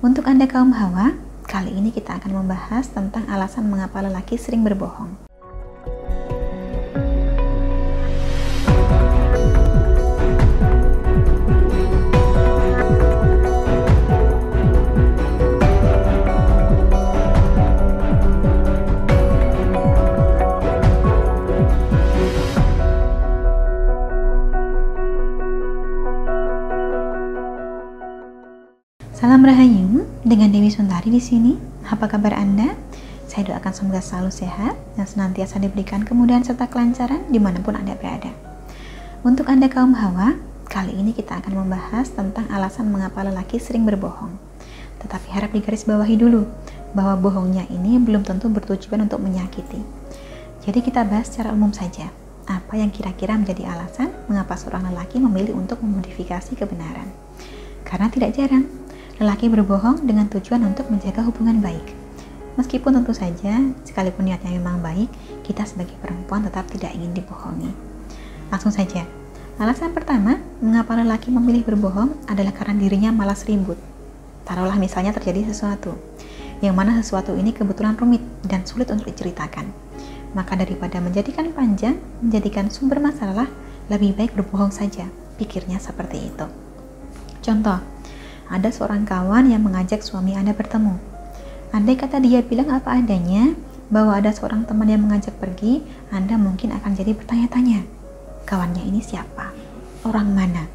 Untuk Anda kaum Hawa, kali ini kita akan membahas tentang alasan mengapa lelaki sering berbohong. Salam Rahayu, dengan Dewi Suntari di sini. Apa kabar Anda? Saya doakan semoga selalu sehat dan senantiasa diberikan kemudahan serta kelancaran dimanapun Anda berada. Untuk Anda kaum Hawa, kali ini kita akan membahas tentang alasan mengapa lelaki sering berbohong. Tetapi harap digarisbawahi dulu bahwa bohongnya ini belum tentu bertujuan untuk menyakiti. Jadi kita bahas secara umum saja. Apa yang kira-kira menjadi alasan mengapa seorang lelaki memilih untuk memodifikasi kebenaran? Karena tidak jarang lelaki berbohong dengan tujuan untuk menjaga hubungan baik. Meskipun tentu saja, sekalipun niatnya memang baik, kita sebagai perempuan tetap tidak ingin dibohongi. Langsung saja. Alasan pertama, mengapa lelaki memilih berbohong adalah karena dirinya malas ribut. Taruhlah misalnya terjadi sesuatu, yang mana sesuatu ini kebetulan rumit dan sulit untuk diceritakan. Maka daripada menjadikan panjang, menjadikan sumber masalah, lebih baik berbohong saja. Pikirnya seperti itu. Contoh, ada seorang kawan yang mengajak suami Anda bertemu. Andai kata dia bilang apa adanya, bahwa ada seorang teman yang mengajak pergi, Anda mungkin akan jadi bertanya-tanya. Kawannya ini siapa? Orang mana?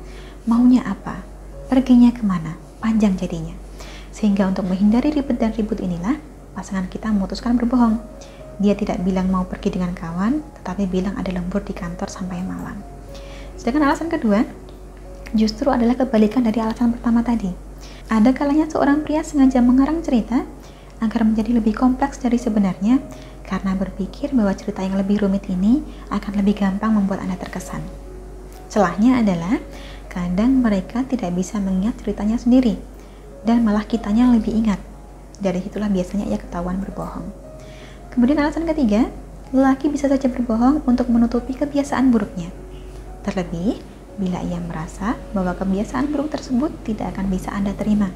Maunya apa? Perginya kemana? Panjang jadinya. Sehingga untuk menghindari ribet dan ribut inilah, pasangan kita memutuskan berbohong. Dia tidak bilang mau pergi dengan kawan, tetapi bilang ada lembur di kantor sampai malam. Sedangkan alasan kedua, justru adalah kebalikan dari alasan pertama tadi. Ada kalanya seorang pria sengaja mengarang cerita agar menjadi lebih kompleks dari sebenarnya karena berpikir bahwa cerita yang lebih rumit ini akan lebih gampang membuat Anda terkesan. Celahnya adalah kadang mereka tidak bisa mengingat ceritanya sendiri dan malah kitanya lebih ingat. Dari situlah biasanya ia ketahuan berbohong. Kemudian alasan ketiga, lelaki bisa saja berbohong untuk menutupi kebiasaan buruknya. Terlebih bila ia merasa bahwa kebiasaan buruk tersebut tidak akan bisa Anda terima.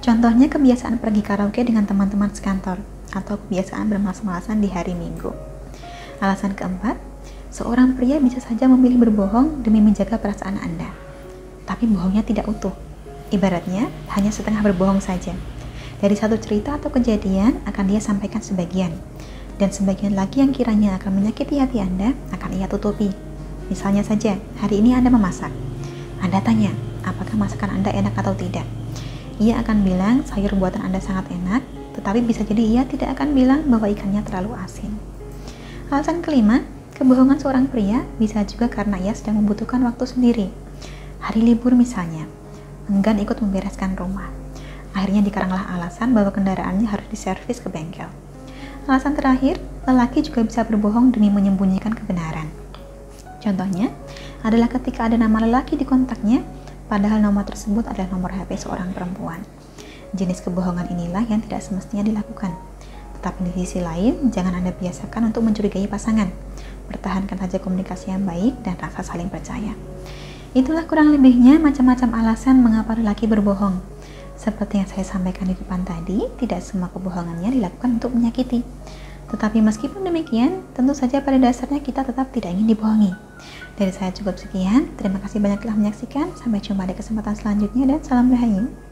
Contohnya kebiasaan pergi karaoke dengan teman-teman sekantor atau kebiasaan bermalas-malasan di hari Minggu. Alasan keempat, seorang pria bisa saja memilih berbohong demi menjaga perasaan Anda. Tapi bohongnya tidak utuh. Ibaratnya hanya setengah berbohong saja. Dari satu cerita atau kejadian akan dia sampaikan sebagian, dan sebagian lagi yang kiranya akan menyakiti hati Anda akan ia tutupi. Misalnya saja, hari ini Anda memasak. Anda tanya, apakah masakan Anda enak atau tidak? Ia akan bilang sayur buatan Anda sangat enak, tetapi bisa jadi ia tidak akan bilang bahwa ikannya terlalu asin. Alasan kelima, kebohongan seorang pria bisa juga karena ia sedang membutuhkan waktu sendiri. Hari libur misalnya, enggan ikut membereskan rumah. Akhirnya dikaranglah alasan bahwa kendaraannya harus diservis ke bengkel. Alasan terakhir, lelaki juga bisa berbohong demi menyembunyikan kebenaran. Contohnya adalah ketika ada nama lelaki di kontaknya, padahal nomor tersebut adalah nomor HP seorang perempuan. Jenis kebohongan inilah yang tidak semestinya dilakukan. Tetapi di sisi lain, jangan Anda biasakan untuk mencurigai pasangan. Pertahankan saja komunikasi yang baik dan rasa saling percaya. Itulah kurang lebihnya macam-macam alasan mengapa lelaki berbohong. Seperti yang saya sampaikan di depan tadi, tidak semua kebohongannya dilakukan untuk menyakiti. Tetapi meskipun demikian, tentu saja pada dasarnya kita tetap tidak ingin dibohongi. Dari saya cukup sekian, terima kasih banyak telah menyaksikan, sampai jumpa di kesempatan selanjutnya dan salam Rahayu.